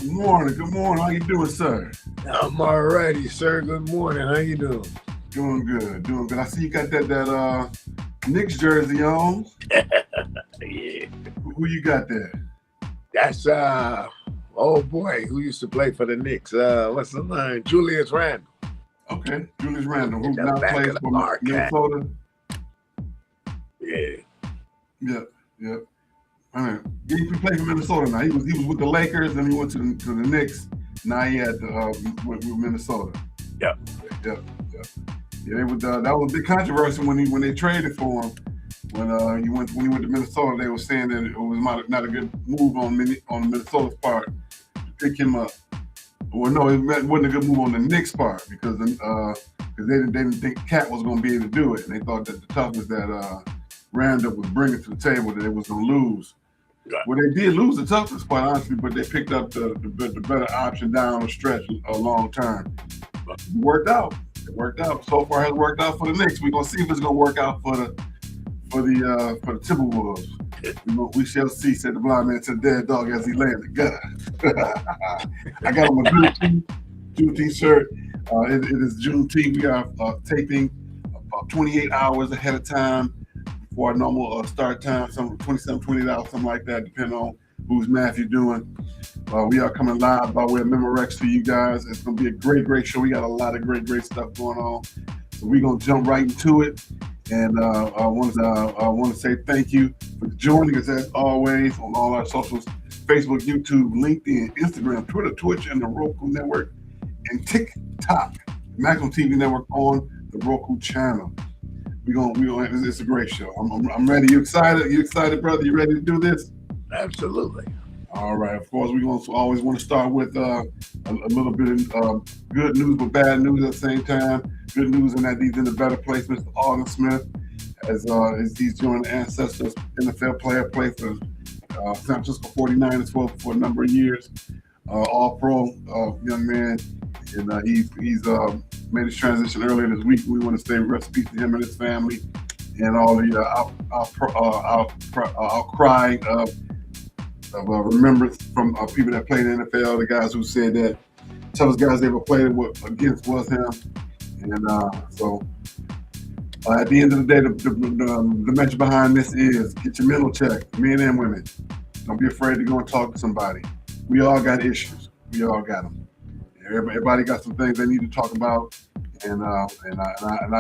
Good morning. Good morning. How you doing, sir? I'm alrighty, sir. Good morning. How you doing? Doing good. Doing good. I see you got that Knicks jersey on. Yeah, Who you got there? that's oh boy, who used to play for the Knicks? What's the name? Julius Randle Okay, Julius Randle, in who the now back plays of the for archive. Minnesota. Yeah, Yep, yep. All right. He played for Minnesota now. He was with the Lakers, then he went to the Knicks. Now he had with Minnesota. yep. Yep, yep. Yeah, that was a big controversy when they traded for him. When he went to Minnesota, they were saying that it was not a good move on Minnesota's part to pick him up. Well, no, wasn't a good move on the Knicks' part because they didn't think Cat was going to be able to do it, and they thought that the toughness that Randall was bringing to the table that they was going to lose. Right. Well, they did lose the toughness, quite honestly, but they picked up the better option down the stretch a long term. It worked out. It worked out. So far, has worked out for the Knicks. We're gonna see if it's gonna work out for the Timberwolves. We shall see, said the blind man to the dead dog as he lay in the gutter. I got on my Juneteenth shirt. It is Juneteenth. We are taping about 28 hours ahead of time before our normal start time, some 27, 28 hours, something like that, depending on whose math you're doing. We are coming live by way of Memorex for you guys. It's going to be a great, great show. We got a lot of great, great stuff going on. So we're going to jump right into it. And I want to say thank you for joining us as always on all our socials: Facebook, YouTube, LinkedIn, Instagram, Twitter, Twitch, and the Roku Network, and TikTok, Maximum TV Network on the Roku channel. It's a great show. I'm ready. You excited? You excited, brother? You ready to do this? Absolutely. All right. Of course, we're going to always want to start with a little bit of good news, but bad news at the same time. Good news in that he's in a better place. Mr. Alden Smith, as he's joined the Ancestors NFL player, played for San Francisco 49ers for a number of years. All-pro young man, and he's made his transition earlier this week. We want to say rest in peace to him and his family, and all the outcry of remembrance from people that played in the NFL, the guys who said that toughest guys they ever played against was him. And so at the end of the day, the message behind this is get your mental check, men and women. Don't be afraid to go and talk to somebody. We all got issues. We all got them. Everybody got some things they need to talk about. And I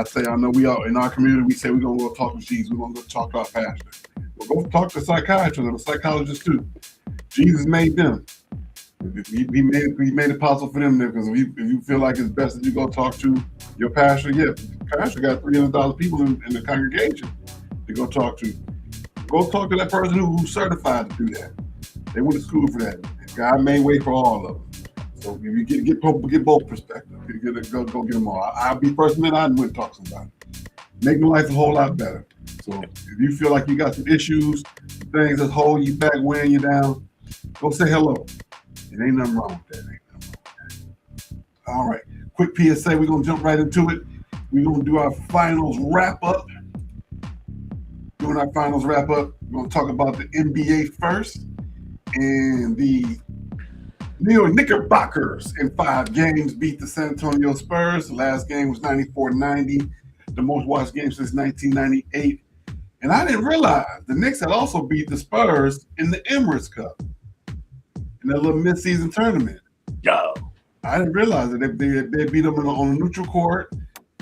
say, I know we all in our community, we say we're going to go talk to Jesus. We're going to go talk to our pastor. But go talk to a psychiatrist and a psychologist too. Jesus made them. He made it possible for them because if you feel like it's best that you go talk to your pastor, pastor got $300 people in the congregation to go talk to. Go talk to that person who's certified to do that. They went to school for that. God made way for all of them. So if you get both perspectives, go get them all. I'll be first man. I went talk to somebody. Make my life a whole lot better. So if you feel like you got some issues, things that's holding you back, weighing you down, go say hello. It ain't nothing wrong with that. All right. Quick PSA. We're going to jump right into it. We're going to do our finals wrap-up. Doing our finals wrap-up, we're going to talk about the NBA first. And the New York Knickerbockers in 5 games beat the San Antonio Spurs. The last game was 94-90, the most watched game since 1998. And I didn't realize the Knicks had also beat the Spurs in the Emirates Cup in that little midseason tournament. Yo. I didn't realize that they beat them on a neutral court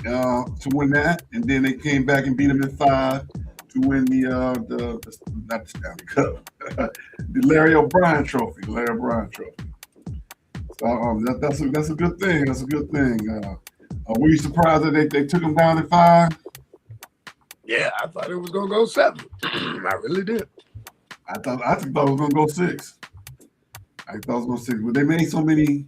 to win that, and then they came back and beat them in 5 to win not the Stanley Cup, the Larry O'Brien Trophy. So that's a good thing. That's a good thing. Were you surprised that they took them down in 5? Yeah, I thought it was gonna go 7. I really did. I thought it was gonna go 6. I thought it was gonna 6, but they made so many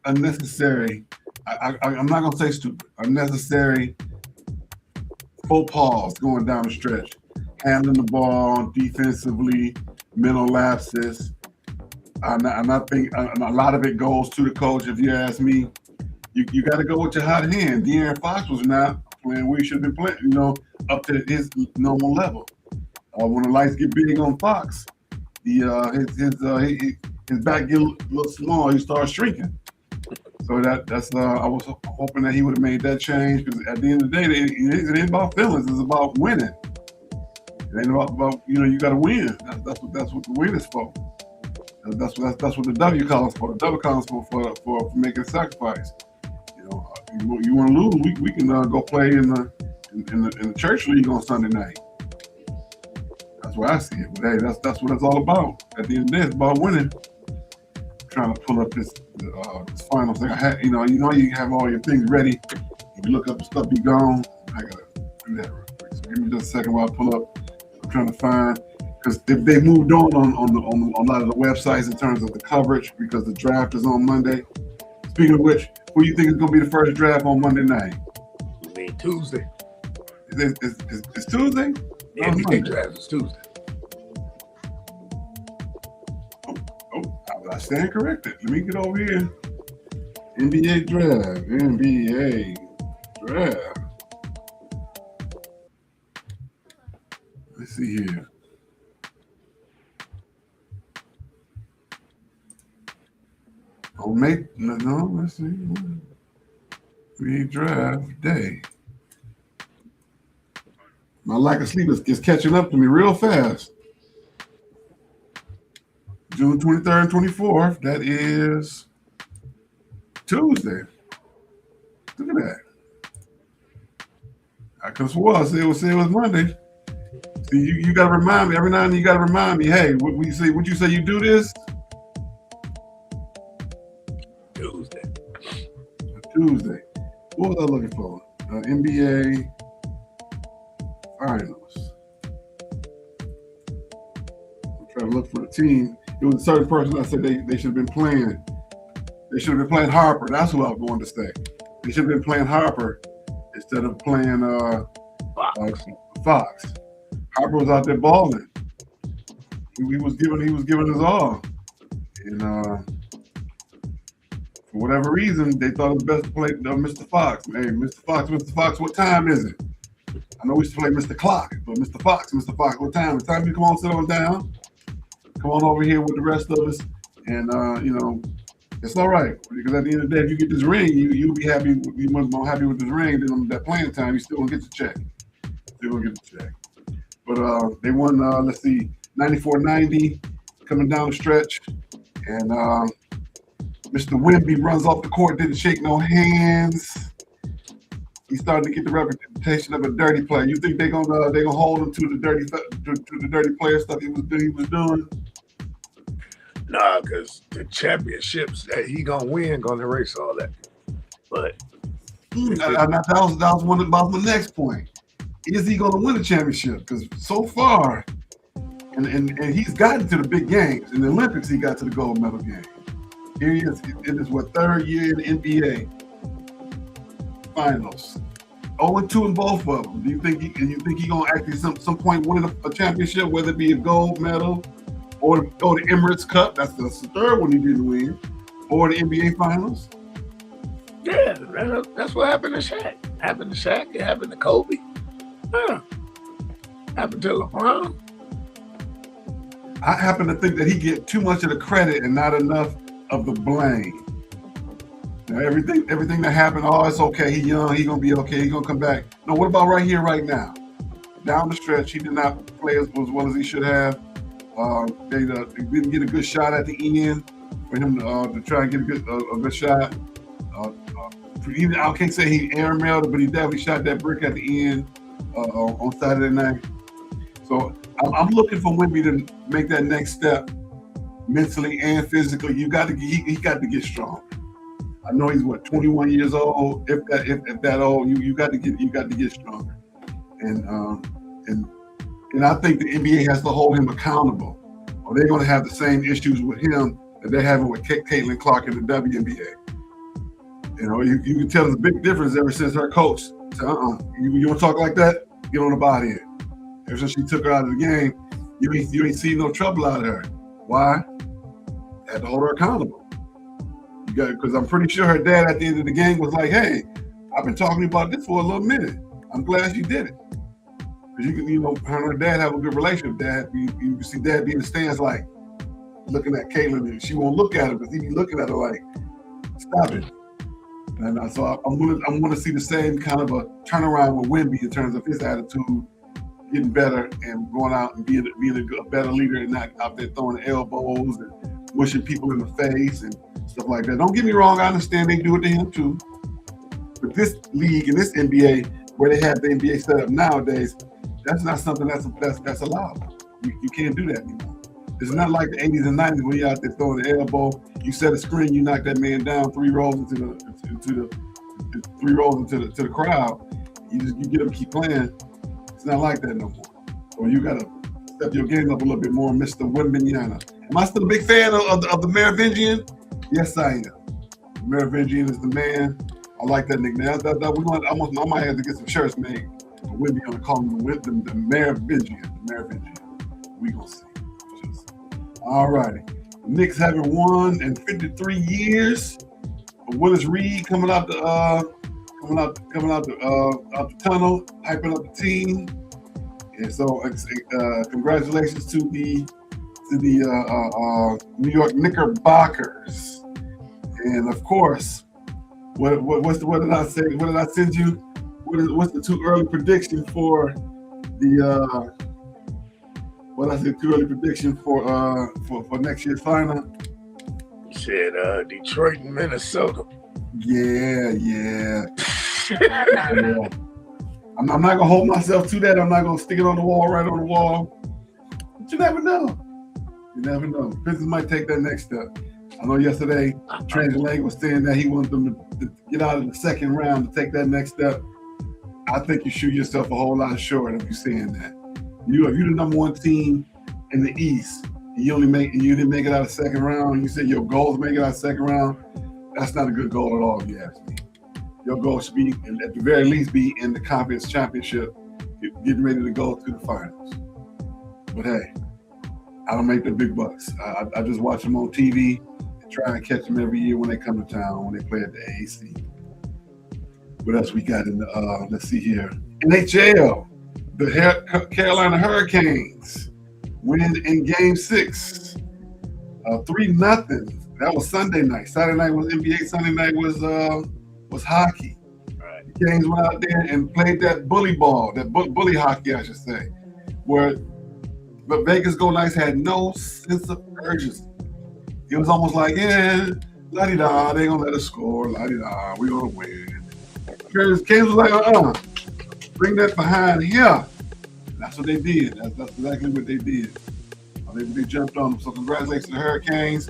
unnecessary. I'm not gonna say stupid. Unnecessary faux pas going down the stretch, handling the ball defensively, mental lapses. And I think a lot of it goes to the coach. If you ask me, you got to go with your hot hand. De'Aaron Fox was not playing where he should have been playing, up to his normal level. When the lights get big on Fox, his his back get a little small. He started shrinking. So that's I was hoping that he would have made that change, because at the end of the day, it ain't about feelings. It's about winning. It ain't about you got to win. That's what the win is for. That's what the W calls for. The W calls for making a sacrifice. You want to lose? We can go play in the church league on Sunday night. That's where I see it. But hey, that's what it's all about. At the end of the day, it's about winning. Trying to pull up this final thing. You have all your things ready. If you look up the stuff, be gone. I gotta do that real quick. So give me just a second while I pull up. I'm trying to find, because they moved on a lot of the websites in terms of the coverage, because the draft is on Monday. Speaking of which, who do you think is going to be the first draft on Monday night? I mean, Tuesday. It's Tuesday? The NBA draft is Tuesday. I stand corrected. Let me get over here. NBA draft. Let's see here. Oh, let's see. NBA draft day. My lack of sleep is catching up to me real fast. June 23rd and 24th. That is Tuesday. Look at that. I could have swore I said it was Monday. See, you got to remind me. Every now and then you got to remind me, hey, would you say you do this? Tuesday. What was I looking for? NBA Finals. I'm trying to look for the team. It was a certain person I said they should have been playing. They should have been playing Harper. That's who I was going to say. They should have been playing Harper instead of playing Fox. Harper was out there balling. He was giving his all. And for whatever reason, they thought it was best to play Mr. Fox. Hey, Mr. Fox, what time is it? I know we used to play Mr. Clock, but Mr. Fox, what time? It's time you come on, sit on down. Come on over here with the rest of us, and it's all right, because at the end of the day, if you get this ring, you'll be happy. You must be more happy with this ring than on that playing time. You still gonna get the check. But they won. Let's see, 94-90 coming down the stretch, and Mr. Wemby runs off the court, didn't shake no hands. He's starting to get the reputation of a dirty player. You think they're gonna hold him to the dirty player stuff he was doing? Nah, because the championships that he gonna win gonna erase all that. But that was one about my next point. Is he gonna win a championship? Because so far, and he's gotten to the big games. In the Olympics, he got to the gold medal game. Here he is. It is third year in the NBA Finals. 0-2 in both of them. Do you think he gonna actually some point win a championship, whether it be a gold medal or the Emirates Cup? That's the third one he didn't win, or the NBA Finals. Yeah, that's what happened to Shaq. It happened to Kobe. Happened to LeBron. I happen to think that he get too much of the credit and not enough of the blame. Everything that happened, it's okay. He young, he gonna be okay. He gonna come back. No, what about right here, right now? Down the stretch, he did not play as well as he should have. They didn't get a good shot at the end for him to try and get a good shot. I can't say he airmailed it, but he definitely shot that brick at the end on Saturday night. So I'm looking for Wemby to make that next step mentally and physically. He got to get strong. I know he's 21 years old. If that old, you got to get stronger. And I think the NBA has to hold him accountable, or they're going to have the same issues with him that they're having with Caitlin Clark in the WNBA. You can tell there's a big difference ever since her coach said, you want to talk like that? Get on the body here. Ever since she took her out of the game, you ain't seen no trouble out of her. Why? Had to hold her accountable. Because I'm pretty sure her dad at the end of the game was like, hey, I've been talking about this for a little minute. I'm glad you did it. Because her and her dad have a good relationship. Dad, you can see Dad be in the stands like, looking at Caitlin, and she won't look at him because he be looking at her like, stop it. And so I'm going to see the same kind of a turnaround with Wemby in terms of his attitude, getting better and going out and being a better leader and not out there throwing elbows and mushing people in the face and stuff like that. Don't get me wrong, I understand they do it to him too. But this league and this NBA, where they have the NBA set up nowadays, that's not something that's allowed. You can't do that anymore. It's not like the 80s and 90s when you're out there throwing the elbow, you set a screen, you knock that man down 3 rows into the crowd. You get him to keep playing. It's not like that no more. So you gotta step your game up a little bit more, Mr. Wembanyama. Am I still a big fan of the Merovingian? Yes, I am. Merovingian is the man. I like that nickname. I might have to get some shirts made. We'll be gonna call him the Merovingian. The Merovingian. We gonna see. All righty. Knicks haven't won in 53 years. Willis Reed coming out the tunnel, hyping up the team. And so, congratulations to the New York Knickerbockers. And of course, what did I say? What did I send you? What's the too early prediction for the? What I said, too early prediction for next year's final? You said Detroit and Minnesota. Yeah. I'm not gonna hold myself to that. I'm not gonna stick it on the wall, right on the wall. But you never know. Pistons might take that next step. I know yesterday Translank was saying that he wanted them to get out of the second round to take that next step. I think you shoot yourself a whole lot short if you're saying that. If you're the number one team in the East, and you didn't make it out of the second round, and you said your goal is to make it out of the second round, that's not a good goal at all, if you ask me. Your goal should be, and at the very least, be in the conference championship, getting ready to go to the finals. But hey, I don't make the big bucks. I just watch them on TV and try and catch them every year when they come to town, when they play at the AAC. What else we got in the, let's see here. NHL. The Carolina Hurricanes win in Game 6, 3-0. That was Sunday night. Saturday night was NBA. Sunday night was hockey. Right. The Canes went out there and played that bully ball, that bully hockey, I should say, but Vegas Golden Knights had no sense of urgency. It was almost like, la-di-da, they gonna let us score, la-di-da, we gonna win. Canes was like, bring that behind here. That's what they did. That's exactly what they did. They jumped on them. So congratulations to the Hurricanes,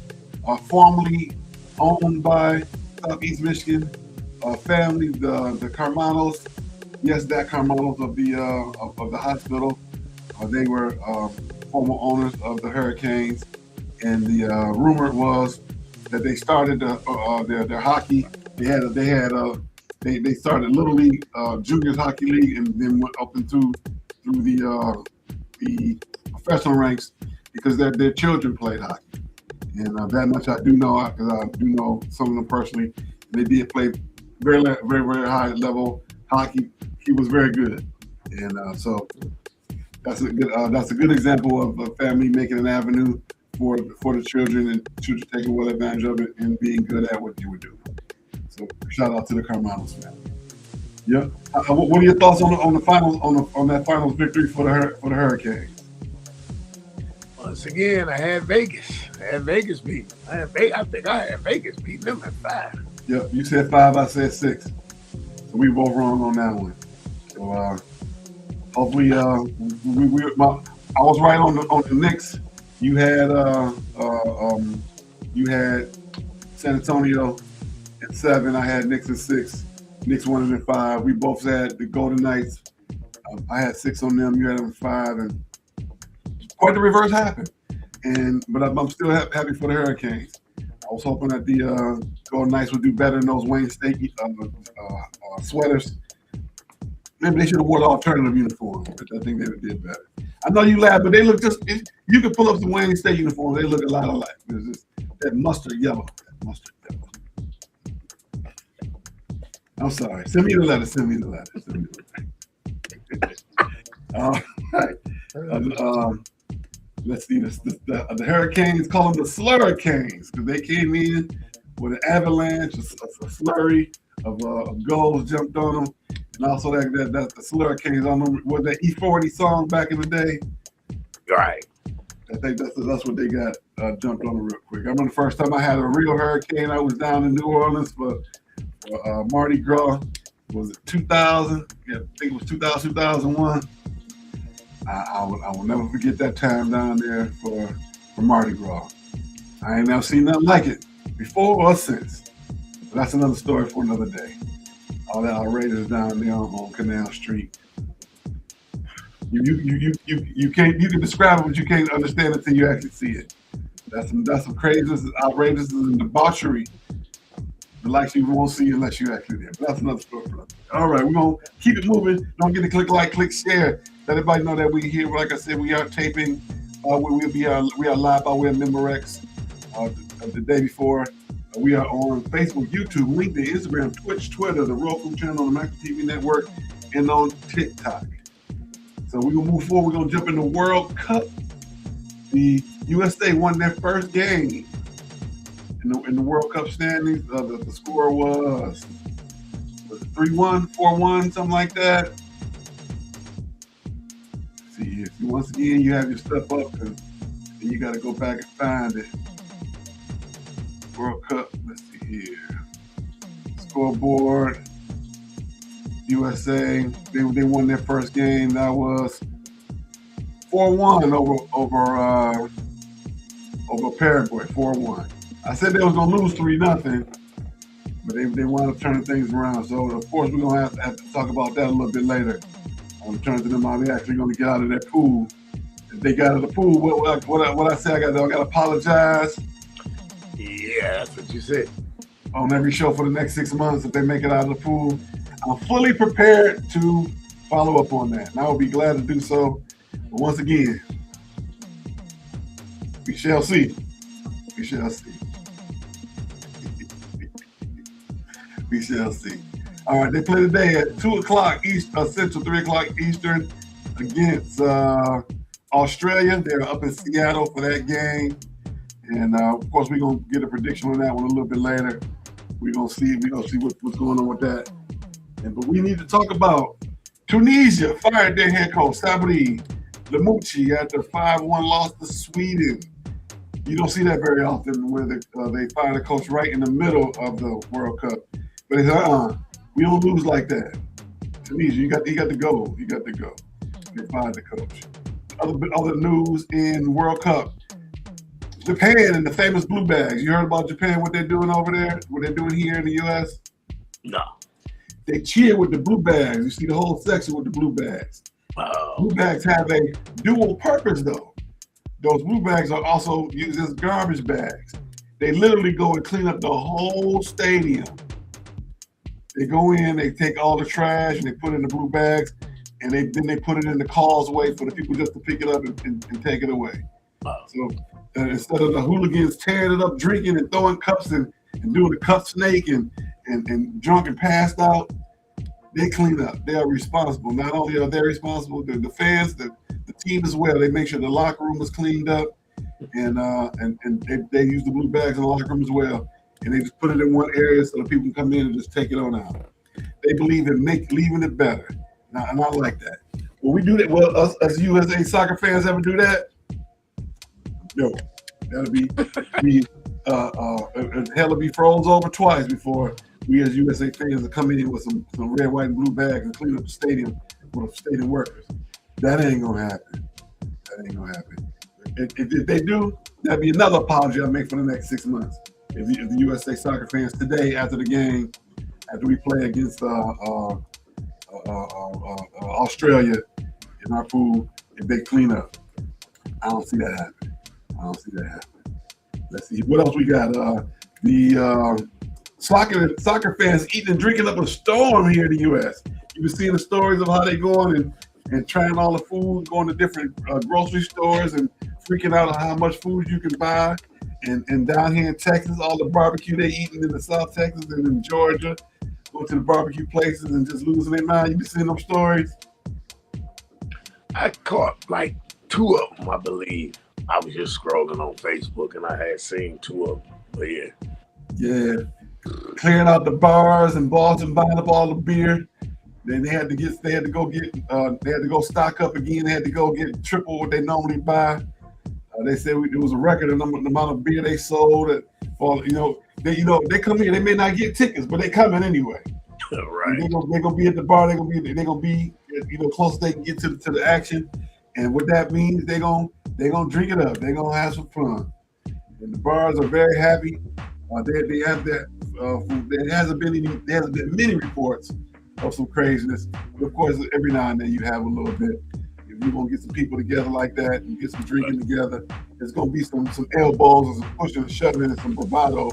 formerly owned by Southeast Michigan family, the Carmanos. Yes, that Carmanos of the hospital. They were former owners of the Hurricanes, and the rumor was that they started their hockey. They started Little League, Juniors Hockey League, and then went up through the professional ranks because their children played hockey. And that much I do know, because I do know some of them personally. They did play very, very, very high level hockey. He was very good, and so that's a good example of a family making an avenue for the children, and children taking well advantage of it and being good at what you would do. So shout out to the Carmanos family. Yeah. What are your thoughts on the finals on that finals victory for the Hurricanes? Once again, I had Vegas. Beat. I think I had Vegas beating them at 5. Yep. You said 5. I said 6. So we both wrong on that one. So hopefully, I was right on the Knicks. You had San Antonio at 7. I had Knicks at 6. Knicks won it at 5. We both had the Golden Knights. I had 6 on them. You had them at 5, and quite the reverse happened. But I'm still happy for the Hurricanes. I was hoping that the Golden Knights would do better in those Wayne State sweaters. Maybe they should have wore the alternative uniform, but I think they did better. I know you laugh, but they look just. You can pull up some Wayne State uniforms. They look a lot alike. There's just that mustard yellow. I'm sorry. Send me the letter. All right. let's see, the Hurricanes call them the Slurricanes because they came in with an avalanche, a slurry of goals jumped on them, and also that the Slurricanes. I don't know what that E40 song back in the day. Right. I think that's what they got jumped on real quick. I remember the first time I had a real hurricane. I was down in New Orleans for Mardi Gras. Was it 2000? Yeah, I think it was 2000, 2001. I will never forget that time down there for Mardi Gras. I ain't never seen nothing like it before or since. But that's another story for another day. All that outrageous down there on Canal Street. You can describe it, but you can't understand it until you actually see it. That's some craziness, outrageous, and debauchery. The likes you won't see unless you're actually there. But that's another story. All right, we're gonna keep it moving. Don't get to click like, click share. Let everybody know that we here. Like I said, we are taping. We are live by way of Memorex the day before. We are on Facebook, YouTube, LinkedIn, Instagram, Twitch, Twitter, the Roku channel, on the Macro TV Network, and on TikTok. So we're going to move forward. We're going to jump into World Cup. The USA won their first game in the World Cup standings. The score was it 3-1, 4-1, something like that. Let's see, once again, you have your stuff up, and you got to go back and find it. World Cup, let's see here. Scoreboard. USA, they won their first game. That was 4-1 over Paraguay. 4-1. I said they was gonna lose 3-0, but they wound up turning things around. So of course we're gonna have to talk about that a little bit later. On terms of them, are they actually gonna get out of that pool? If they got out of the pool, what I say? I got to apologize. Yeah, that's what you said. On every show for the next 6 months if they make it out of the pool. I'm fully prepared to follow up on that, and I will be glad to do so. But once again, we shall see. We shall see. We shall see. All right, they play today at 2 o'clock Central, 3 o'clock Eastern against Australia. They're up in Seattle for that game. And of course, we're gonna get a prediction on that one a little bit later. We're gonna see what's going on with that. But we need to talk about Tunisia fired their head coach Sabri Lamouchi after a 5-1 loss to Sweden. You don't see that very often where they fire the coach right in the middle of the World Cup. But they said, we don't lose like that. Tunisia, you got to go. You got to go. They fired the coach. Other news in World Cup. Japan and the famous blue bags. You heard about Japan, what they're doing over there? What they're doing here in the U.S.? No. They cheer with the blue bags. You see the whole section with the blue bags. Oh. Blue bags have a dual purpose, though. Those blue bags are also used as garbage bags. They literally go and clean up the whole stadium. They go in, they take all the trash, and they put it in the blue bags, and then they put it in the causeway for the people just to pick it up and take it away. Oh. So instead of the hooligans tearing it up, drinking and throwing cups and doing the cup snake and drunk and passed out, they clean up. They are responsible. Not only are they responsible, the fans, the team as well. They make sure the locker room is cleaned up, and they use the blue bags in the locker room as well. And they just put it in one area so the people can come in and just take it on out. They believe in leaving it better. And I like that. Will we do that? Well, us as USA soccer fans ever do that? No. That'll be hell be froze over twice before we as USA fans will come in with some red, white, and blue bags and clean up the stadium with stadium workers. That ain't gonna happen. That ain't gonna happen. If they do, that'd be another apology I make for the next 6 months. If the USA soccer fans today, after the game, after we play against Australia in our pool, if they clean up, I don't see that happen. Let's see what else we got. The soccer fans eating and drinking up a storm here in the U.S. You've been seeing the stories of how they going and trying all the food, going to different grocery stores and freaking out on how much food you can buy. And down here in Texas, all the barbecue they eating in the South Texas and in Georgia, go to the barbecue places and just losing their mind. You been seeing those stories? I caught like 2 of them, I believe. I was just scrolling on Facebook and I had seen two of them. But yeah. Yeah. Clearing out the bars and Boston, buying up all the beer. Then they had to go stock up again. They had to go get triple what they normally buy. They said it was a record the amount of beer they sold. They come here. They may not get tickets, but they coming anyway. Right. They're gonna be at the bar. They're gonna be close as they can get to the action. And what that means, they're gonna drink it up. They're gonna have some fun. And the bars are very happy. They have that. There hasn't been many reports of some craziness. But of course, every now and then you have a little bit. If you're gonna get some people together like that and get some drinking together, there's gonna be some elbows and some pushing and shoving and some bravado.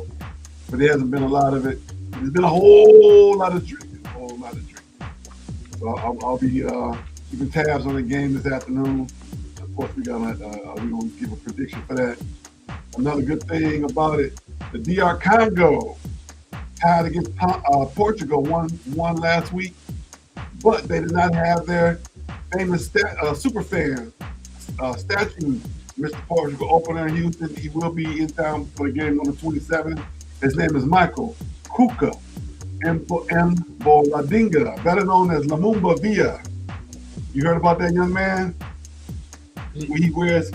But there hasn't been a lot of it. There's been a whole lot of drinking. So I'll be keeping tabs on the game this afternoon. Of course, we're gonna give a prediction for that. Another good thing about it, the DR Congo tied against Portugal won last week, but they did not have their famous super fan statue, Mr. Portugal, opener in Houston. He will be in town for the game on the 27th. His name is Michael Kuka Mboladinga, better known as Lumumba Villa. You heard about that young man? He wears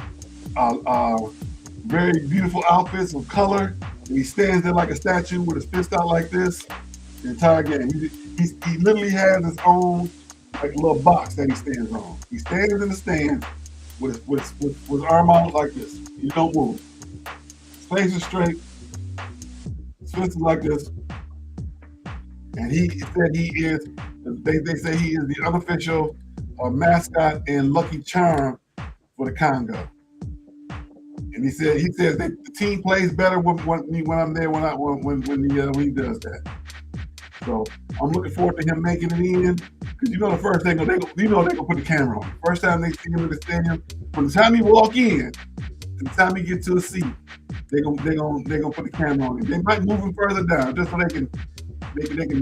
very beautiful outfits of color. And he stands there like a statue with his fist out like this the entire game. He literally has his own like little box that he stands on. He stands in the stand with his arm out like this. He don't move. His face is straight. His fist is like this. And he said they say he is the unofficial mascot and lucky charm for the Congo. And he says that the team plays better when I'm there when he does that. So I'm looking forward to him making it in, because the first thing they're gonna put the camera on. First time they see him in the stadium, from the time he walk in to the time he get to the seat, they're gonna put the camera on him. They might move him further down just so they can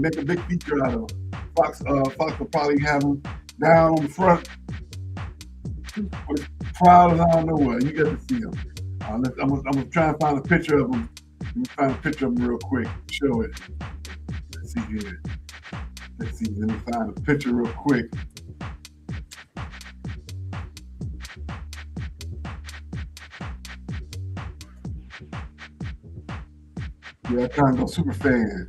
make a big feature out of him. Fox will probably have him down on the front, proud as I don't know what. You got to see him. I'm gonna try and find a picture of him. Let me find a picture of him real quick. Show it. Let's see here. Let's see. Let me find a picture real quick. Yeah, Congo super fan.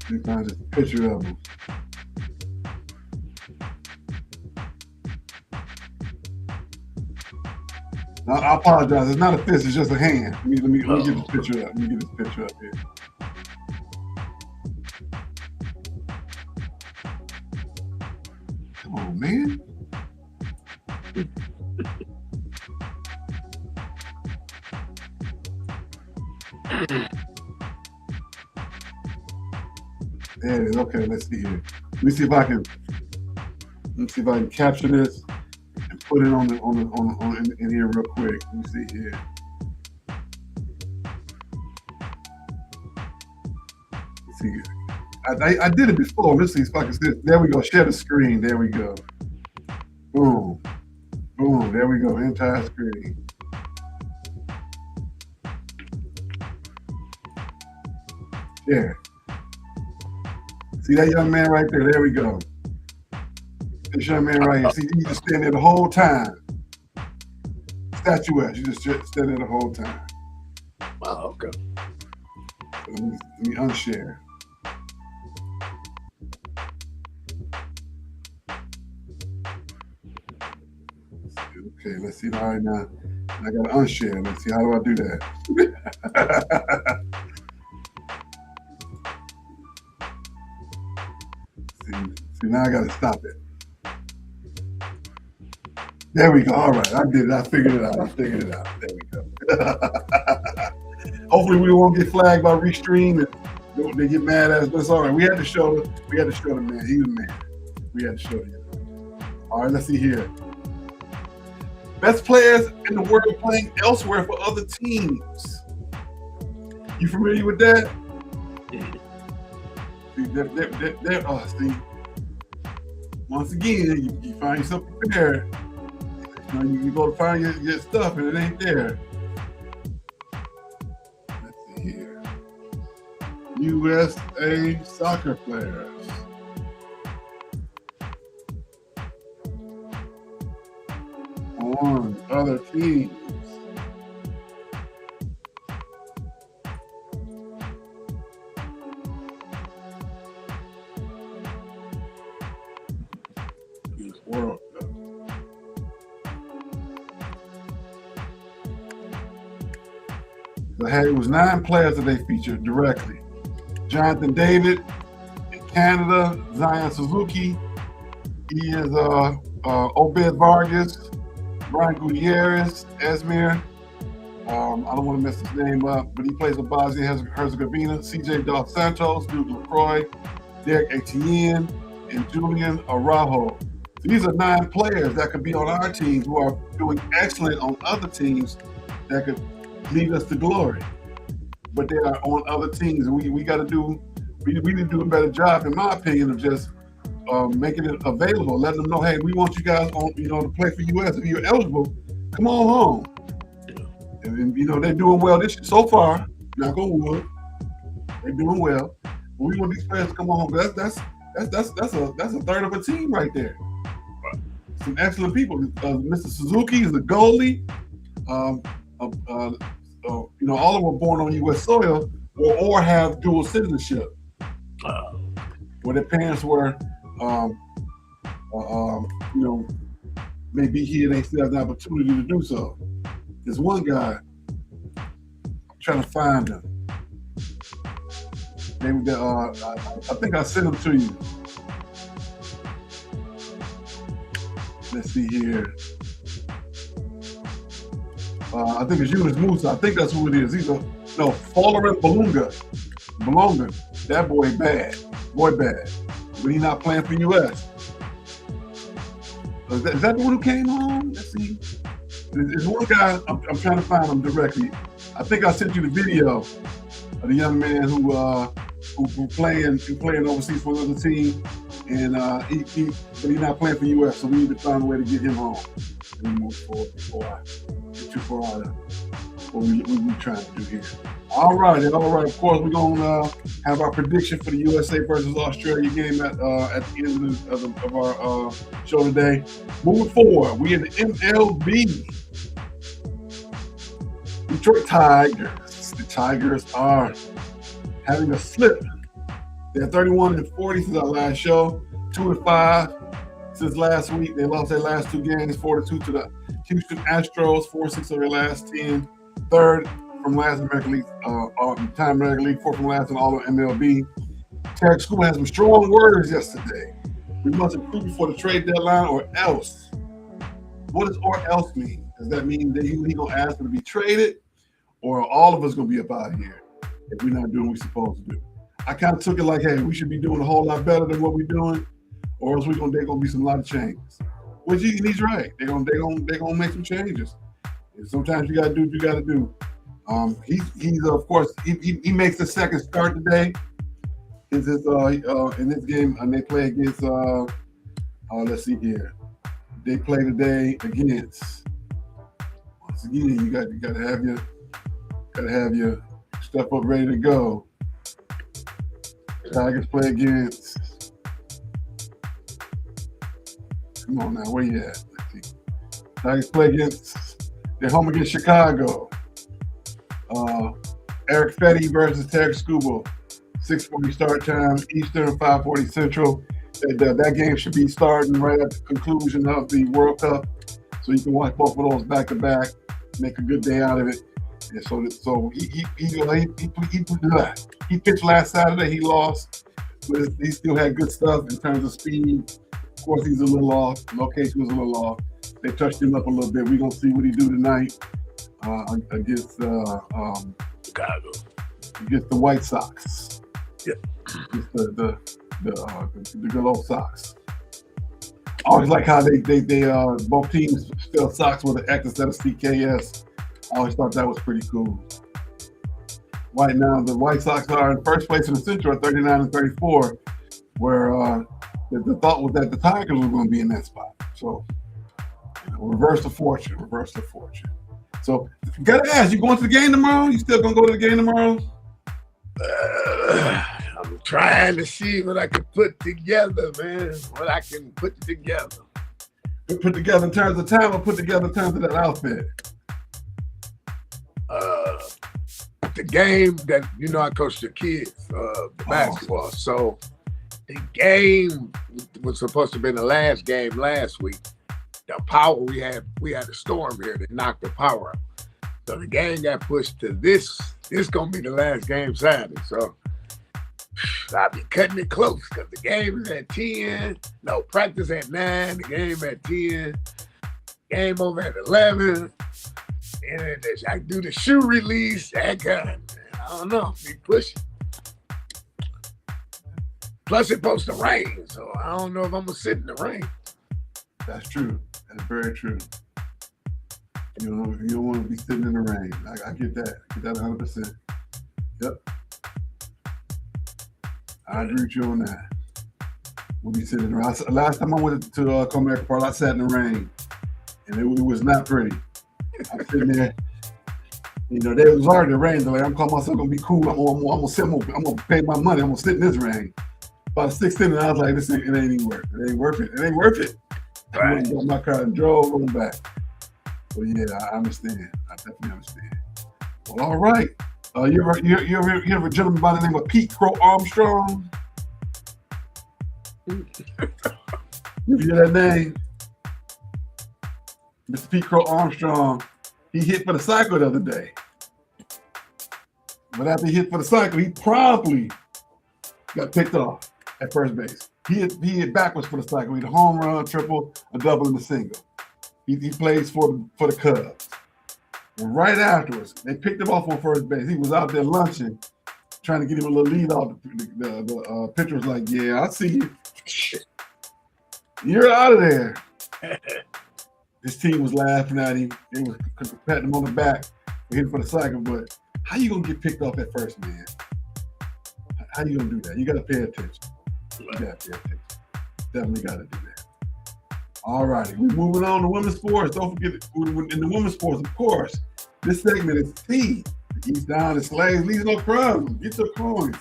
Let me find just a picture of him. I apologize. It's not a fist. It's just a hand. Let me get this picture up. Let me get this picture up here. Come on, man. There it is. Okay, let's see here. Let me see if I can capture this and put it on in here real quick. Let me see here. Let's see. I did it before. Let's see if I can see it. There we go. Share the screen. There we go. Boom. Boom. There we go. Entire screen. There. See that young man right there? There we go. This young man right here. See, he just standing there the whole time. Statuette. You just stand there the whole time. Wow, okay. Let me unshare. Okay, let's see. All right, now I got to unshare. Let's see. How do I do that? See, now I got to stop it. There we go. All right, I did it. I figured it out. There we go. Hopefully, we won't get flagged by Restream and they get mad at us. But it's all right. We had to show the man. He was mad. We had to show him. All right, let's see here. Best players in the world playing elsewhere for other teams. You familiar with that? See, once again, you find yourself prepared. You go to find your stuff and it ain't there. Let's see here. USA soccer players. On other teams. World Cup. It was 9 players that they featured directly. Jonathan David in Canada, Zion Suzuki. He is Obed Vargas, Brian Gutierrez, Esmir. I don't want to mess his name up, but he plays with Bosnia-Herzegovina. CJ Dos Santos, Duke LaCroix, Derek Etienne, and Julian Araujo. These are 9 players that could be on our teams who are doing excellent on other teams that could lead us to glory. But they are on other teams, and we got to do. We need to do a better job, in my opinion, of just making it available, letting them know, hey, we want you guys on, to play for US. If you're eligible, come on home. And they're doing well this year so far. Knock on wood, they're doing well. But we want these players to come on home. That's a third of a team right there. Some excellent people. Mr. Suzuki is the goalie. All of them were born on U.S. soil or have dual citizenship, where their parents were, maybe here they still have the opportunity to do so. There's one guy, I'm trying to find him. I think I sent him to you. Let's see here. I think it's Yunus Musa. I think that's who it is. Folarin Belonga. That boy bad. But he's not playing for US. Is that the one who came home? Let's see. There's one guy, I'm trying to find him directly. I think I sent you the video of the young man who playing overseas for another team, and but he's not playing for US, so we need to find a way to get him home. Before I get too far out of what we're trying to do here. All right. Of course, we're gonna have our prediction for the USA versus Australia game at the end of our show today. Moving forward, we in the MLB. Detroit Tigers. The Tigers are having a slip. They're 31-40 since our last show. 2-5 since last week. They lost their last 2 games, 4-2 to the Houston Astros, 4-6 of their last 10. Third from last American League, time American League, 4th from last in all of MLB. Terry School had some strong words yesterday. We must improve before the trade deadline, or else. What does "or else" mean? Does that mean that he gonna ask to be traded, or are all of us gonna be up out of here if we're not doing what we're supposed to do? I kind of took it like, hey, we should be doing a whole lot better than what we're doing, or else they're gonna be some lot of changes. Which he's right. They're gonna make some changes. And sometimes you gotta do what you gotta do. He's of course he makes the second start today. In this game, and they play against let's see here. They play today against, once again, you gotta have your stuff up ready to go. Tigers play against, come on now, where you at? Let's see. Tigers play against, they're home against Chicago. Eric Fetty versus Terry Scuba. 6:40 start time Eastern, 5:40 Central. That game should be starting right at the conclusion of the World Cup, so you can watch both of those back to back, make a good day out of it. And so he pitched last Saturday. He lost, but he still had good stuff in terms of speed. Of course, he's a little off. The location was a little off. They touched him up a little bit. We're gonna see what he do tonight against Chicago, against the White Sox. Yep. The good old Sox. I always like how they both teams spell Sox with an X instead of CKS. I always thought that was pretty cool. Right now, the White Sox are in first place in the Central at 39-34, where the thought was that the Tigers were going to be in that spot. So, reverse the fortune. So, gotta ask, you going to the game tomorrow? You still gonna go to the game tomorrow? I'm trying to see what I can put together, man. What I can put together. Put together in terms of time, or put together in terms of that outfit? The game that, I coach the kids, the basketball. So the game was supposed to be the last game last week. The power we had a storm here that knocked the power out. So the game got pushed to this. This gonna be the last game Saturday. So I'll be cutting it close because the game is at 10. No, practice at 9. The game at 10. Game over at 11. And I do the shoe release. That kind of, I don't know. Be pushing. Plus, it's supposed to rain, so I don't know if I'm gonna sit in the rain. That's true. That's very true. You don't want to be sitting in the rain. I get that. I get that 100%. Yep. I agree with you on that. We'll be sitting around. Last time I went to Comerica Park, I sat in the rain, and it was not pretty. I'm sitting there. It was already rain. Like, I'm calling myself gonna be cool. I'm gonna pay my money. I'm gonna sit in this rain. About 16, and I was like, it ain't even worth it. It ain't worth it. It ain't worth it. Right. I went and got my car and drove on back. Well, yeah, I understand. I definitely understand. Well, all right. You ever a gentleman by the name of Pete Crow Armstrong? You hear that name? Mr. Pete Crow Armstrong, he hit for the cycle the other day. But after he hit for the cycle, he promptly got picked off at first base. He hit backwards for the cycle. He had a home run, triple, a double, and a single. He plays for the Cubs. And right afterwards, they picked him off on first base. He was out there lunching, trying to get him a little lead off. The pitcher was like, "Yeah, I see you. You're out of there." His team was laughing at him. They were patting him on the back for hitting for the cycle. But how you gonna get picked off at first, man? How you gonna do that? You gotta pay attention. You gotta pay attention. Definitely gotta do that. All righty, we're moving on to women's sports. Don't forget, in the women's sports, of course, this segment is T. East down the slaves, leaves no crumbs. Get your coins.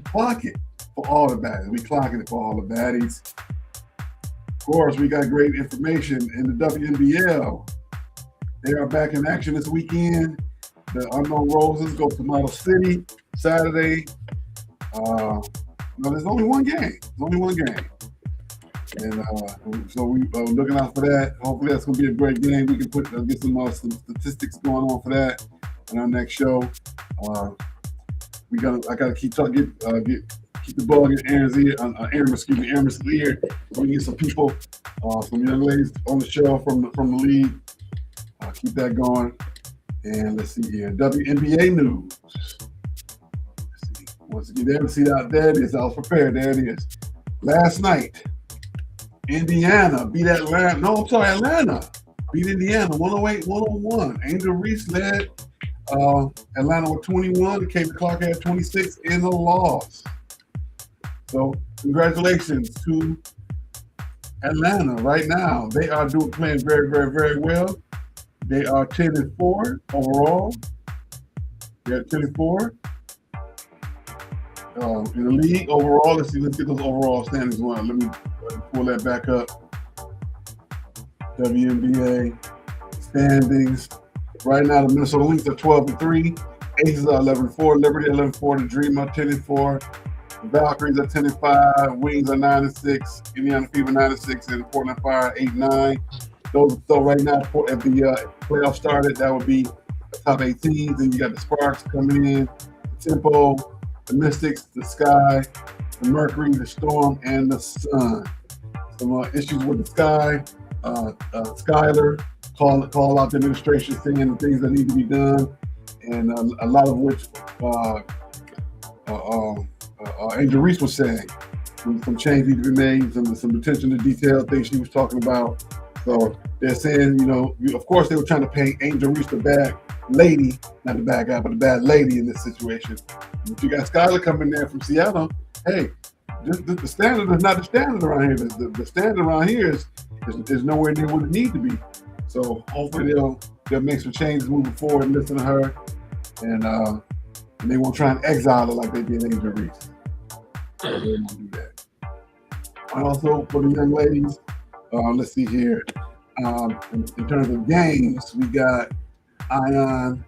Clock it for all the baddies. We clocking it for all the baddies. Of course, we got great information in the WNBL. They are back in action this weekend. The Unknown Roses go to Model City Saturday. No, there's only one game. And so we're looking out for that. Hopefully that's going to be a great game. We can get some statistics going on for that in our next show. I got to keep talking, keep the ball in Aaron's ear. Aaron's ear. We get some people, some young ladies on the show from the league. Keep that going. And let's see here, WNBA news. Let's see. Once again, there it is. I was prepared. There it is. Last night, Atlanta beat Indiana 108-101. Angel Reese led Atlanta with 21. Kate Clark had 26 in the loss. So congratulations to Atlanta right now. They are playing very, very, very well. They are 10-4 overall. They're 10-4 in the league overall. Let's get those overall standings. Let me pull that back up. WNBA standings. Right now, the Minnesota Lynx are 12-3. Aces are 11-4. Liberty 11-4. The Dream are 10-4. The Valkyries are 10-5. Wings are 9-6. Indiana Fever 9-6, and Portland Fire 8-9. So right now, if the playoffs started, that would be the top 8 teams. Then you got the Sparks coming in, the Tempo, the Mystics, the Sky, the Mercury, the Storm, and the Sun. Some issues with the Sky. Skyler call out the administration saying the things that need to be done, and a lot of which Angel Reese was saying. Some change need to be made, some attention to detail things she was talking about. So they're saying, of course they were trying to pay Angel Reese back lady, not the bad guy, but the bad lady in this situation. If you got Skylar coming there from Seattle, hey, the standard is not the standard around here. The standard around here is nowhere near what it needs to be. So hopefully they'll make some changes moving forward and listen to her, and they won't try and exile her like they did Angel Reese. So they won't do that. And also for the young ladies, let's see here. In terms of games, we got Ion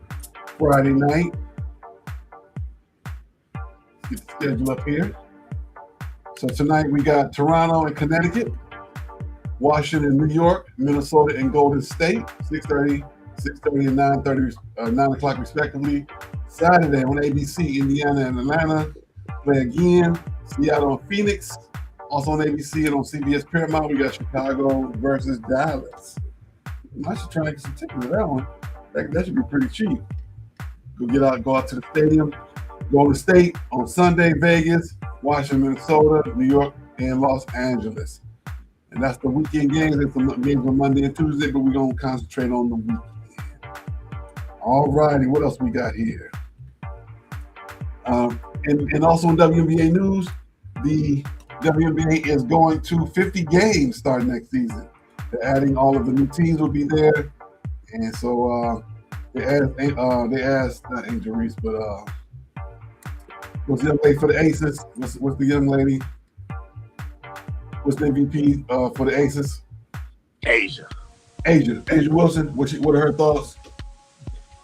Friday night. Let's get the schedule up here. So tonight we got Toronto and Connecticut, Washington, New York, Minnesota, and Golden State, 6:30 and 9 o'clock respectively. Saturday on ABC, Indiana and Atlanta play again. Seattle and Phoenix, also on ABC and on CBS Paramount. We got Chicago versus Dallas. I should try and get some tickets to that one. That should be pretty cheap. Go out to the stadium. Golden State on Sunday, Vegas, Washington, Minnesota, New York, and Los Angeles. And that's the weekend games. There's some games on Monday and Tuesday, but we're going to concentrate on the weekend. All righty, what else we got here? And also in WNBA news, the WNBA is going to 50 games starting next season. They're adding all of the new teams will be there. And so they asked not Angel Reese, but what's the young lady for the Aces? What's the young lady? What's the MVP for the Aces? Asia Wilson. What are her thoughts?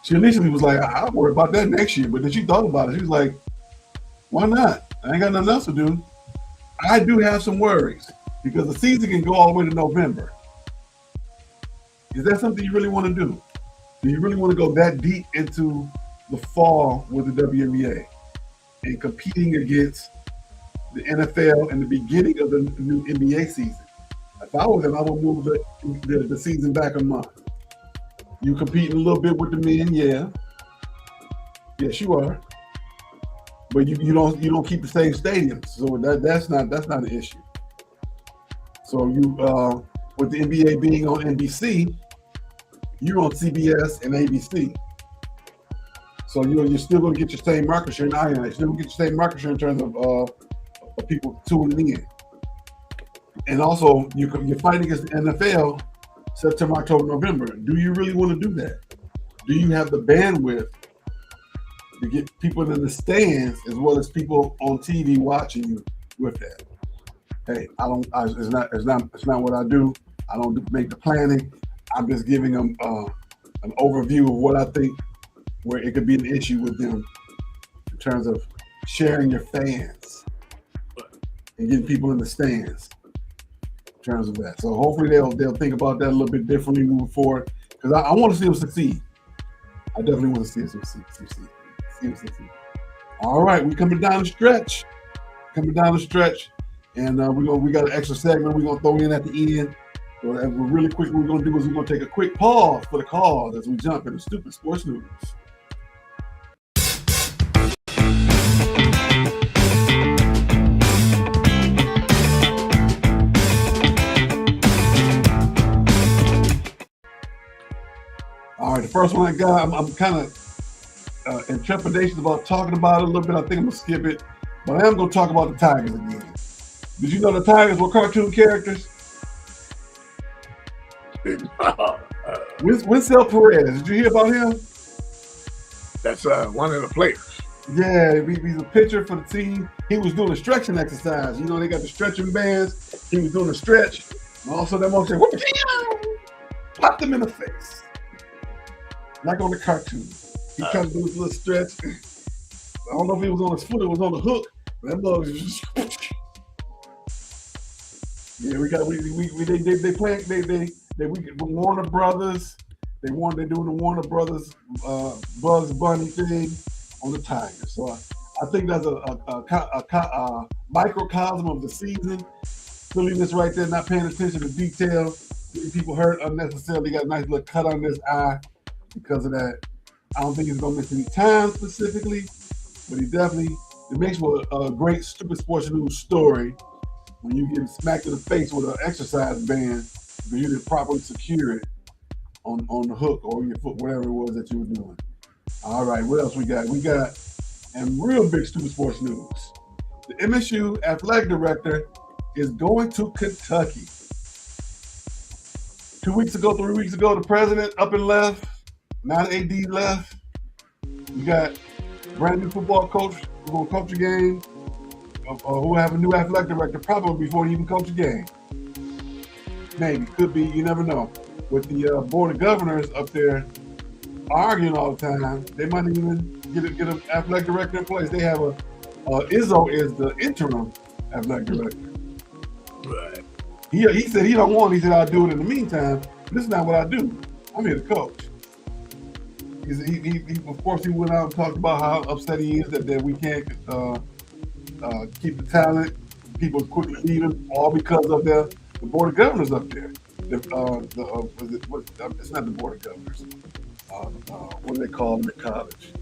She initially was like, I'll worry about that next year. But then she thought about it. She was like, why not? I ain't got nothing else to do. I do have some worries because the season can go all the way to November. Is that something you really want to do? Do you really want to go that deep into the fall with the WNBA and competing against the NFL and the beginning of the new NBA season? If I was them, I would move the season back a month. You competing a little bit with the men, yeah. Yes, you are. But you don't keep the same stadiums, so that's not an issue. So you with the NBA being on NBC, you're on CBS and ABC. So you're still going to get your same market share in Ireland. You're still going to get your same market share in terms of people tuning in. And also, you're fighting against the NFL September, October, November. Do you really want to do that? Do you have the bandwidth to get people in the stands as well as people on TV watching you with that? Hey, it's not what I do. I don't make the planning. I'm just giving them an overview of what I think where it could be an issue with them in terms of sharing your fans and getting people in the stands in terms of that. So hopefully they'll think about that a little bit differently moving forward because I want to see them succeed. I definitely want to see them succeed. All right, we coming down the stretch. And we got an extra segment we're gonna throw in at the end. So really quick, what we're gonna do is we're gonna take a quick pause for the calls as we jump into stupid sports news. All right, the first one I got, I'm kind of in trepidation about talking about it a little bit. I think I'm gonna skip it, but I am gonna talk about the Tigers again. Did you know the Tigers were cartoon characters? Winsell Perez, did you hear about him? That's one of the players. Yeah, he's a pitcher for the team. He was doing a stretching exercise. You know, they got the stretching bands. He was doing a stretch. And also that motion, popped him in the face. Like on the cartoon. He tried to do his little stretch. I don't know if he was on his foot or was on the hook. That ball was just yeah, they Warner Brothers. They're doing the Warner Brothers Bugs Bunny thing on the Tigers. So I think that's a microcosm of the season. Silliness right there, not paying attention to detail. People hurt unnecessarily. Got a nice little cut on this eye because of that. I don't think he's gonna miss any time specifically, but it makes for a great stupid sports news story when you get smacked in the face with an exercise band because you didn't properly secure it on the hook or your foot, whatever it was that you were doing. All right, what else we got? We got, and real big student sports news. The MSU athletic director is going to Kentucky. 3 weeks ago, the president up and left. Now the AD left. You got brand new football coach who's going to coach a game. Who have a new athletic director probably before he even coach a game. Maybe, could be, you never know. With the board of governors up there arguing all the time, they might even get an athletic director in place. They have Izzo is the interim athletic director. Right. He said he don't want it. He said, I'll do it in the meantime. This is not what I do. I'm here to coach. He of course, he went out and talked about how upset he is that we can't keep the talent. People quickly leaving, all because of the board of governors up there. It's not the board of governors. What do they call them at college?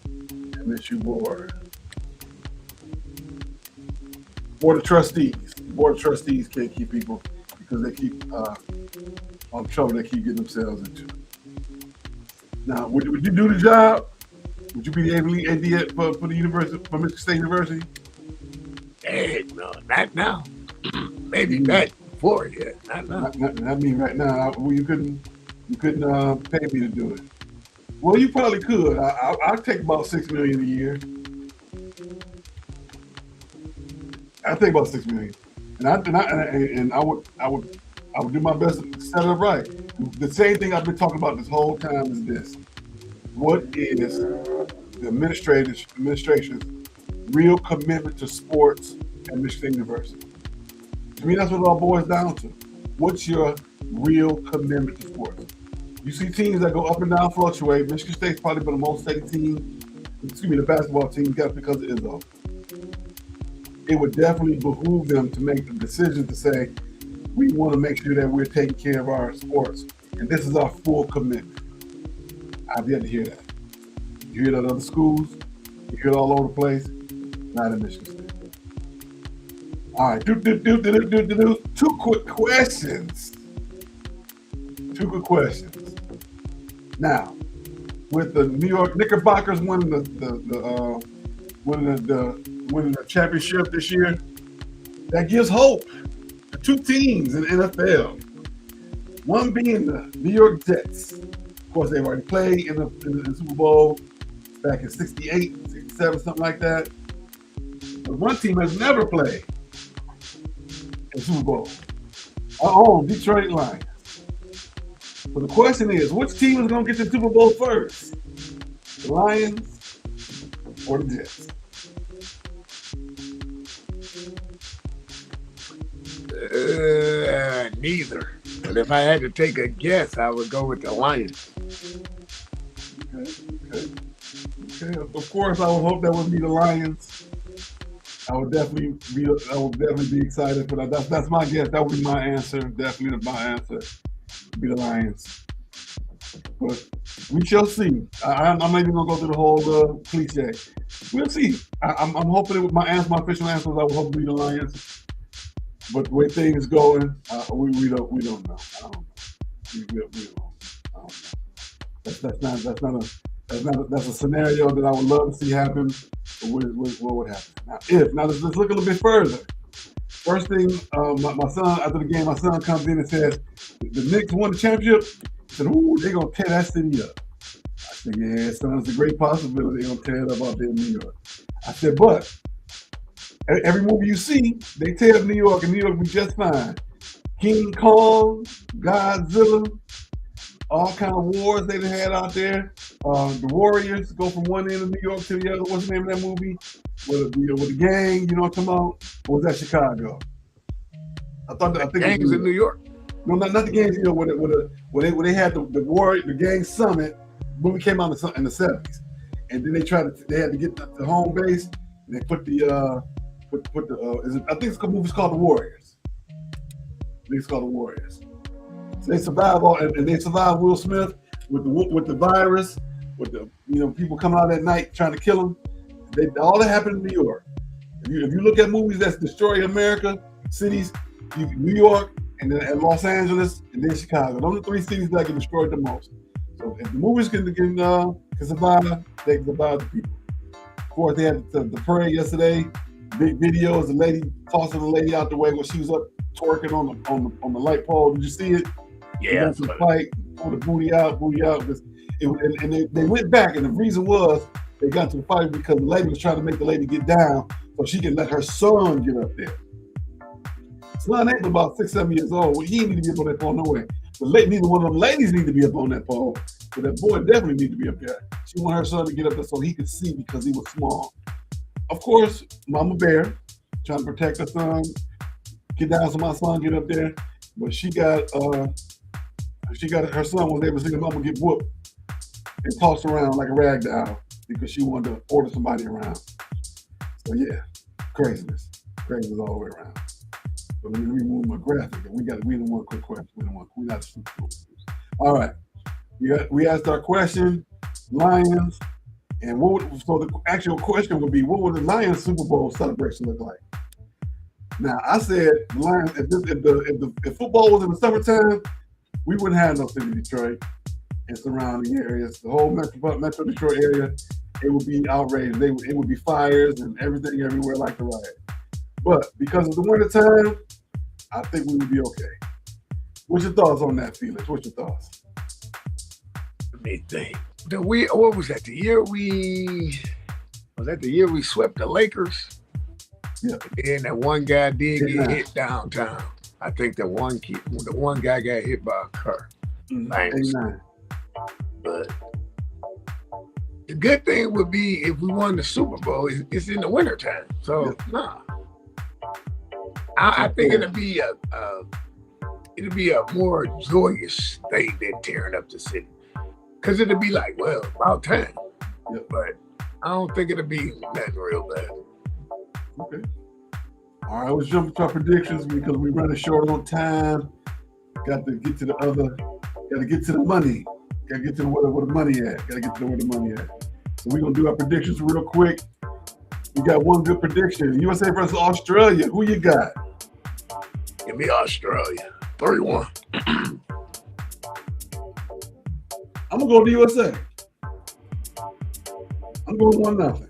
MSU board. Board of trustees. Board of trustees can't keep people because they keep all the trouble they keep getting themselves into. Now, would you do the job? Would you be the AD for the university, for Michigan State University? Heck no, not now. Maybe back before, yeah, not now. I mean, right now, you couldn't pay me to do it. Well, you probably could. I'd take about $6 million a year. I'd take about $6 million, and I would do my best to set it up right. The same thing I've been talking about this whole time is this: what is the administration's real commitment to sports at Michigan University? To me, that's what it all boils down to. What's your real commitment to sports? You see teams that go up and down, fluctuate. Michigan State's probably been the most stated team. The basketball team got because of Izzo. It would definitely behoove them to make the decision to say, we want to make sure that we're taking care of our sports, and this is our full commitment. I've yet to hear that. You hear that at other schools, you hear it all over the place, not in Michigan State. All right, two quick questions. Now, with the New York Knickerbockers winning the championship this year, that gives hope to two teams in the NFL. One being the New York Jets. Of course, they've already played in the Super Bowl back in 68, 67, something like that. But one team has never played in the Super Bowl. Our own Detroit Lions. So the question is, which team is going to get the Super Bowl first? The Lions or the Jets? Neither. But if I had to take a guess, I would go with the Lions. Okay. Of course, I would hope that would be the Lions. I would definitely be excited for that. That's my guess. That would be my answer. Definitely my answer would be the Lions. But we shall see. I'm not even gonna go through the whole cliche. We'll see. I'm hoping my official answer is I would hope to be the Lions. But the way things going, we don't know. I don't know. We don't know. That's a scenario that I would love to see happen. But what would happen? Now let's look a little bit further. First thing, my son after the game, my son comes in and says, "The Knicks won the championship." I said, "Ooh, they're gonna tear that city up." I said, "Yeah, son, it's a great possibility they're gonna tear it up out there in New York." I said, "But every movie you see, they tear up New York, and New York be just fine. King Kong, Godzilla, all kind of wars they've had out there. The Warriors go from one end of New York to the other. What's the name of that movie? With the gang, you know what I'm talking about? Or was that Chicago? I think Gang is in New York. No, not the gangs. You know, where they had the gang summit. Movie came out in the 70s, and then they had to get the home base, and they put the I think it's movie's called The Warriors. I think it's called The Warriors. So they survive and they survive Will Smith with the virus, with the people coming out at night trying to kill him. All that happened in New York. If you look at movies that's destroying America, cities, New York and then at Los Angeles, and then Chicago. Those are 3 cities that get destroyed the most. So if the movies can survive, they can survive the people. Of course, they had the parade yesterday. Big videos, the lady tossing the lady out the way when she was up twerking on the light pole. Did you see it? Yeah. They fight, pull the booty out. And they went back, and the reason was they got to the fight because the lady was trying to make the lady get down so she could let her son get up there. Son ain't about 6, 7 years old. He ain't need to be up on that pole no way. Neither one of them ladies need to be up on that pole. But that boy definitely need to be up there. She wanted her son to get up there so he could see because he was small. Of course, Mama Bear trying to protect her son, get down so my son get up there. But she got her son was able to see her mama get whooped and tossed around like a rag doll because she wanted to order somebody around. So yeah, craziness all the way around. But let me remove my graphic. We didn't want a quick question. We not Super Bowl. All right, we asked our question, Lions, and so the actual question would be, what would the Lions Super Bowl celebration look like? Now I said the Lions, if football was in the summertime, we wouldn't have no city Detroit and surrounding areas. The whole Metro Detroit area, it would be outraged. It would be fires and everything everywhere like the riot. But because of the wintertime, I think we would be okay. What's your thoughts on that, Felix? What's your thoughts? Let me think. What was that? The year we swept the Lakers? Yeah. And that one guy did get hit downtown. I think the one guy got hit by a car. But the good thing would be if we won the Super Bowl, it's in the wintertime. So I think it'll be a more joyous thing than tearing up the city. Because it'll be like, well, about time. Yeah. But I don't think it'll be nothing real bad. Okay. All right, let's jump to our predictions because we're running short on time. Got to get to the money. Got to get to where the money at. So we're going to do our predictions real quick. We got one good prediction. USA versus Australia. Who you got? Give me Australia. 3-1. I'm going to go to USA. I'm going 1-0.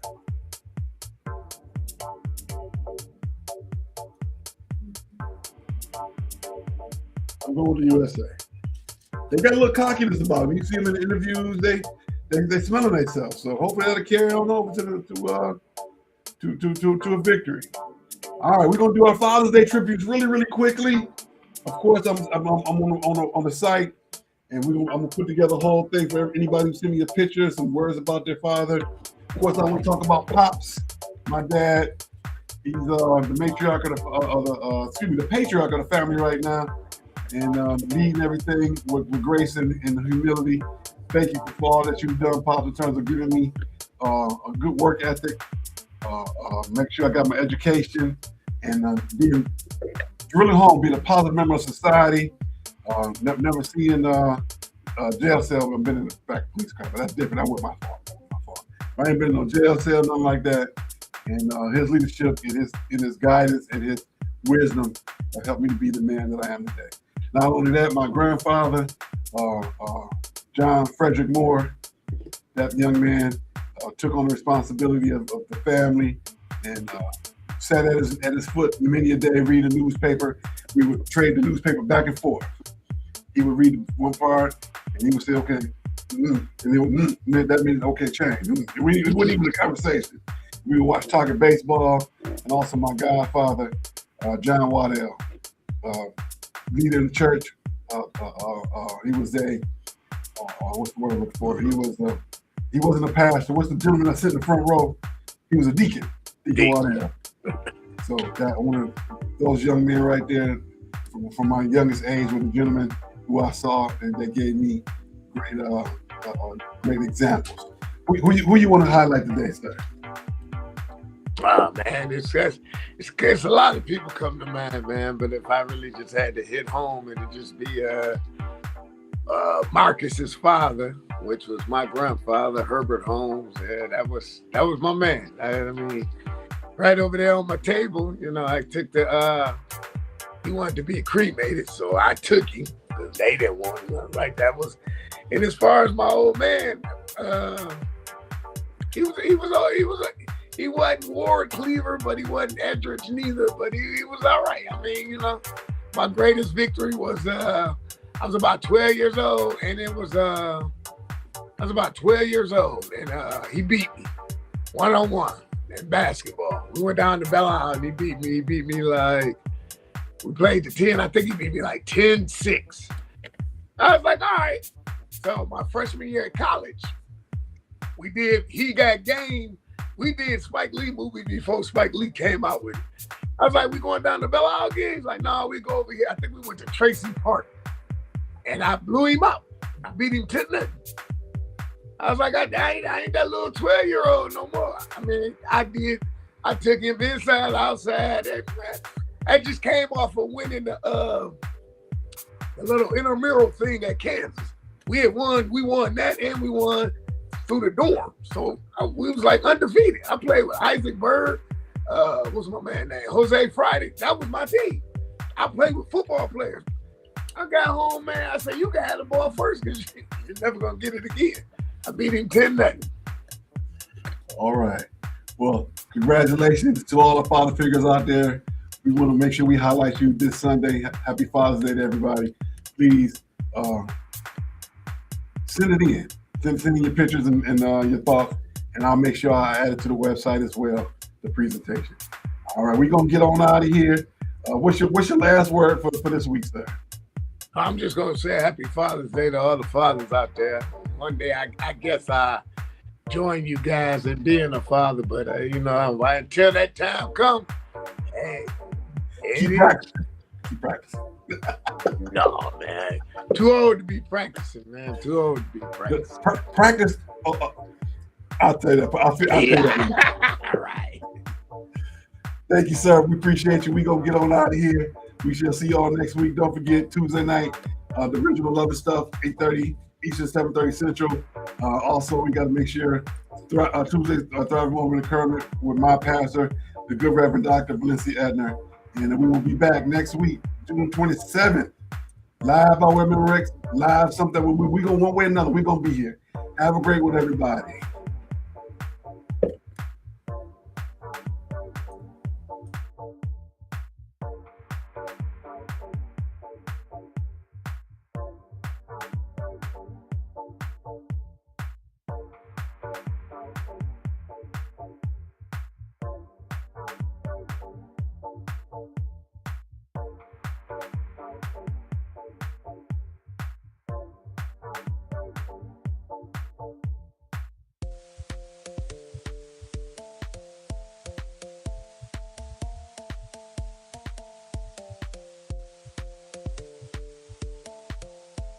I'm going to the USA. They got a little cockiness about them. You see them in the interviews, they smelling themselves. So hopefully that'll carry on over to a victory. All right, we're gonna do our Father's Day tributes really, really quickly. Of course, I'm on the site, and I'm gonna put together a whole thing for anybody who send me a picture, some words about their father. Of course, I want to talk about Pops, my dad. He's the patriarch of the family right now, and leading everything with grace and humility. Thank you for all that you've done, Pops, in terms of giving me a good work ethic. Make sure I got my education and being really home, being a positive member of society. Never seeing jail cell. I've been in the back police car, but that's different. That wasn't my fault. I ain't been in no jail cell, nothing like that. And his leadership, and his guidance, and his wisdom have helped me to be the man that I am today. Not only that, my grandfather, John Frederick Moore, that young man, took on the responsibility of the family and sat at his foot many a day, read a newspaper. We would trade the newspaper back and forth. He would read one part, and he would say, okay, and that means okay, change. It wasn't even a conversation. We would watch Talking Baseball, and also my godfather, John Waddell, leader in the church. He was what's the word I'm looking for? He wasn't a pastor. What's the gentleman that sit in the front row? He was a deacon. Deacon Waddell. So that one of those young men right there, from my youngest age, was a gentleman who I saw, and they gave me great examples. Who you want to highlight today, sir? Oh, man, it's a lot of people come to mind, man. But if I really just had to hit home, it'd just be Marcus's father, which was my grandfather, Herbert Holmes. Yeah, that was my man. I mean, right over there on my table, I took the he wanted to be cremated, so I took him because they didn't want him. Like that was. And as far as my old man, he wasn't Ward Cleaver, but he wasn't Edrich neither. But he was all right. I mean, you know, my greatest victory was I was about 12 years old, and it was I was about 12 years old, and he beat me 1-on-1 in basketball. We went down to Bell Island. He beat me. He beat me like we played the 10. I think he beat me like 10-6. I was like, all right. So my freshman year at college, we did He Got Game. We did Spike Lee movie before Spike Lee came out with it. I was like, we going down to Belle Isle again? He's like, no, we go over here. I think we went to Tracy Park. And I blew him out. I beat him 10-0. I was like, I ain't that little 12-year-old no more. I mean, I took him inside, outside. I just came off of winning the little intramural thing at Kansas. We won that, and we won through the dorm. So we was like undefeated. I played with Isaac Bird. What's my man name? Jose Friday. That was my team. I played with football players. I got home, man. I said, you got to have the ball first because you're never going to get it again. I beat him 10-0. All right. Well, congratulations to all the father figures out there. We want to make sure we highlight you this Sunday. Happy Father's Day to everybody. Please send it in. Send in your pictures and your thoughts, and I'll make sure I add it to the website as well, the presentation. All right, we're going to get on out of here. What's your last word for this week, sir? I'm just going to say Happy Father's Day to all the fathers out there. One day, I guess I join you guys in being a father, but, until that time comes, hey. Keep practicing. Keep practicing. No, man. Too old to be practicing, man. Too old to be practicing. Practice. I'll tell you that. I'll tell you that. All right. Thank you, sir. We appreciate you. We're going to get on out of here. We shall see y'all next week. Don't forget, Tuesday night, the original Love and Stuff, 8:30 Eastern, 7:30 Central. Also, we got to make sure Tuesday, Thrive Moment Encouragement with my pastor, the good Reverend Dr. Valencia Edner. And we will be back next week, June 27th, live by Women Rex, live something. We're going one way or another. We're going to be here. Have a great one, everybody.